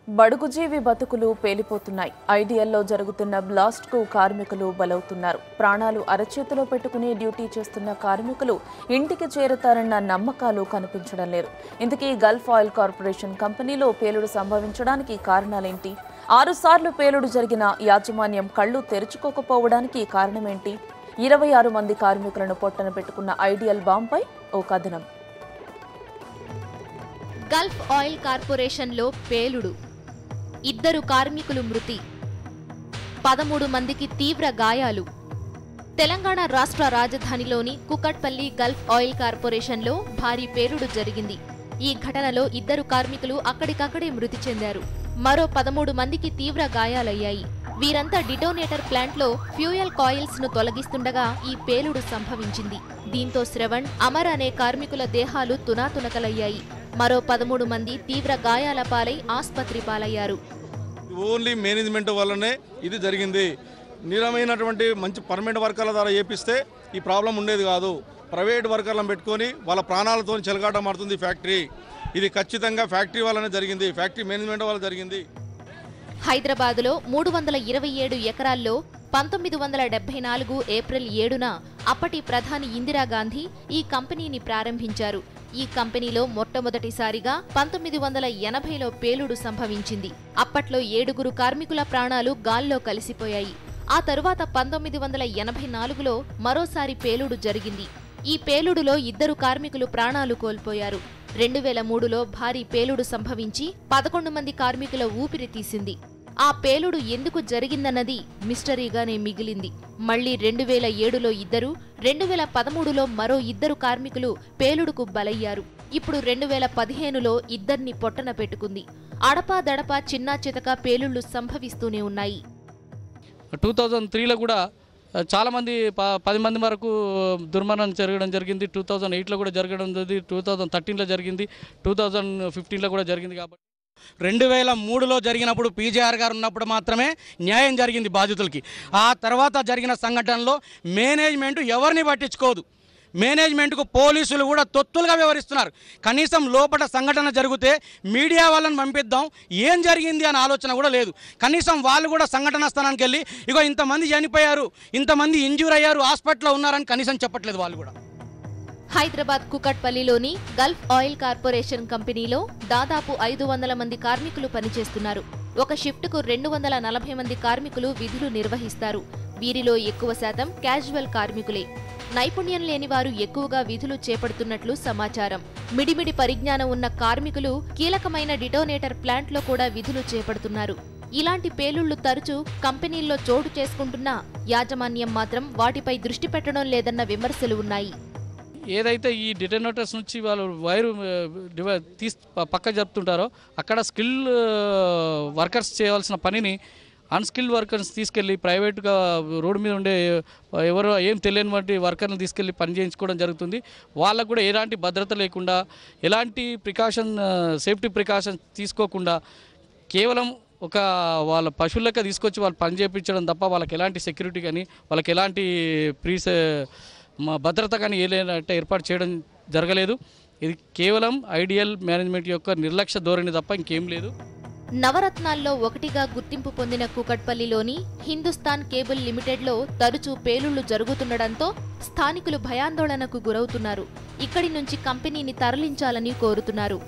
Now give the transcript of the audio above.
బడుగుజీవి బతుకులు పేలిపోతున్నాయి. ఐడియల్లో జరుగుతున్న బ్లాస్ట్ కు కార్మికులు బలవుతున్నారు. ప్రాణాలు అరచేతిలో పెట్టుకుని డ్యూటీ చేస్తున్న కార్మికులు ఇంటికి చేరతారన్న నమ్మకాలు కనిపించడం లేదు. ఇంతకీ గల్ఫ్ ఆయిల్ కార్పొరేషన్ కంపెనీలో పేలుడు సంభవించడానికి కారణాలేంటి? 6 సార్లు పేలుడు జరిగిన యాజమాన్యం కళ్లు తెరుచుకోకపోవడానికి కారణమేంటి? 26 మంది కార్మికులను పొట్టన పెట్టుకున్న ఐడియల్ బాంబ్ పై ఓ కథనం. గల్ఫ్ ఆయిల్ కార్పొరేషన్లో పేలుడు, 2 కార్మికులు మృతి, 13 మందికి తీవ్ర గాయాలు. తెలంగాణ రాష్ట్ర రాజధానిలోని కుకట్పల్లి గల్ఫ్ ఆయిల్ కార్పొరేషన్లో భారీ పేలుడు జరిగింది. ఈ ఘటనలో 2 కార్మికులు అక్కడికక్కడే మృతి చెందారు. మరో 13 మందికి తీవ్ర గాయాలయ్యాయి. వీరంతా డిటోనేటర్ ప్లాంట్లో ఫ్యూయల్ కాయిల్స్ ను తొలగిస్తుండగా ఈ పేలుడు సంభవించింది. దీంతో శ్రవణ్, అమర్ అనే కార్మికుల దేహాలు తునాతునకలయ్యాయి. మరో 13 మంది తీవ్ర గాయాల పాలై ఆస్పత్రి పాలయ్యారు. ఓన్లీ మేనేజ్మెంట్ వల్లనే ఇది జరిగింది. నిరమైనటువంటి మంచి పర్మనెంట్ వర్కర్ల ద్వారా చేపిస్తే ఈ ప్రాబ్లం ఉండేది కాదు. ప్రైవేట్ వర్కర్లను పెట్టుకొని వాళ్ళ ప్రాణాలతో చెలగాటం ఆడుతుంది ఫ్యాక్టరీ. ఇది ఖచ్చితంగా ఫ్యాక్టరీ వల్లనే జరిగింది, ఫ్యాక్టరీ మేనేజ్మెంట్ వల్ల జరిగింది. హైదరాబాదులో 327 ఎకరాల్లో 1974 ఏప్రిల్ 7న అప్పటి ప్రధాని ఇందిరాగాంధీ ఈ కంపెనీని ప్రారంభించారు. ఈ కంపెనీలో మొట్టమొదటిసారిగా 1980లో పేలుడు సంభవించింది. అప్పట్లో 7 కార్మికుల ప్రాణాలు గాల్లో కలిసిపోయాయి. ఆ తరువాత 1984లో మరోసారి పేలుడు జరిగింది. ఈ పేలుడులో 2 కార్మికులు ప్రాణాలు కోల్పోయారు. 2003లో భారీ పేలుడు సంభవించి 11 మంది కార్మికుల ఊపిరి తీసింది. ఆ పేలుడు ఎందుకు జరిగిందన్నది మిస్టరీగానే మిగిలింది. మళ్లీ 2007లో 2, 2013లో మరో 2 కార్మికులు పేలుడుకు బలయ్యారు. ఇప్పుడు 2015లో 2ని పొట్టన పెట్టుకుంది. అడపాదడపా చిన్నా చితక పేలుళ్లు సంభవిస్తూనే ఉన్నాయి. 2003లో కూడా చాలామంది 10 మంది వరకు దుర్మరణం జరగడం జరిగింది. 2008లో కూడా జరగడం జరిగింది. 2013లో జరిగింది. 2015లో కూడా జరిగింది. కాబట్టి 2003లో జరిగినప్పుడు పీజేఆర్ గారు ఉన్నప్పుడు మాత్రమే న్యాయం జరిగింది బాధితులకి. ఆ తర్వాత జరిగిన సంఘటనలో మేనేజ్మెంట్ ఎవరిని పట్టించుకోదు. మేనేజ్మెంట్కు పోలీసులు కూడా తొత్తులుగా వ్యవహరిస్తున్నారు. కనీసం లోపల సంఘటన జరిగితే మీడియా వాళ్ళని పంపిద్దాం, ఏం జరిగింది అనే ఆలోచన కూడా లేదు. కనీసం వాళ్ళు కూడా సంఘటన స్థానానికి వెళ్ళి ఇగో ఇంతమంది చనిపోయారు, ఇంతమంది ఇంజ్యూర్ అయ్యారు, హాస్పిటల్లో ఉన్నారని కనీసం చెప్పట్లేదు వాళ్ళు కూడా. హైదరాబాద్ కుకట్పల్లిలోని గల్ఫ్ ఆయిల్ కార్పొరేషన్ కంపెనీలో దాదాపు 500 మంది కార్మికులు పనిచేస్తున్నారు. ఒక షిఫ్ట్కు 240 మంది కార్మికులు విధులు నిర్వహిస్తారు. వీరిలో ఎక్కువ శాతం క్యాజువల్ కార్మికులే. నైపుణ్యం లేని వారు ఎక్కువగా విధులు చేపడుతున్నట్లు సమాచారం. మిడిమిడి పరిజ్ఞానం ఉన్న కార్మికులు కీలకమైన డిటోనేటర్ ప్లాంట్లో కూడా విధులు చేపడుతున్నారు. ఇలాంటి పేలుళ్లు తరచూ కంపెనీల్లో చోటు చేసుకుంటున్నా యాజమాన్యం మాత్రం వాటిపై దృష్టి పెట్టడం లేదన్న విమర్శలు ఉన్నాయి. ఏదైతే ఈ డిటోనేటర్స్ నుంచి వాళ్ళు వైరు పక్క జరుపుతుంటారో అక్కడ స్కిల్ వర్కర్స్ చేయాల్సిన పనిని అన్స్కిల్డ్ వర్కర్స్ తీసుకెళ్ళి ప్రైవేట్గా రోడ్డు మీద ఉండే ఎవరో ఏం తెలియని వంటి వర్కర్ని తీసుకెళ్ళి పని చేయించుకోవడం జరుగుతుంది. వాళ్ళకు కూడా ఎలాంటి భద్రత లేకుండా, ఎలాంటి సేఫ్టీ ప్రికాషన్స్ తీసుకోకుండా కేవలం ఒక వాళ్ళ పశువులకే తీసుకొచ్చి వాళ్ళు పని చేయించడం తప్ప వాళ్ళకి ఎలాంటి సెక్యూరిటీ కానీ, వాళ్ళకి ఎలాంటి భద్రత కానీ ఏలేనట్టు ఏర్పాటు చేయడం జరగలేదు. ఇది కేవలం ఐడియల్ మేనేజ్మెంట్ యొక్క నిర్లక్ష్య ధోరణి తప్ప ఇంకేం లేదు. నవరత్నాల్లో ఒకటిగా గుర్తింపు పొందిన కుకట్పల్లిలోని హిందుస్థాన్ కేబుల్ లిమిటెడ్లో తరచూ పేలుళ్లు జరుగుతుండటంతో స్థానికులు భయాందోళనకు గురవుతున్నారు. ఇక్కడి నుంచి కంపెనీని తరలించాలని కోరుతున్నారు.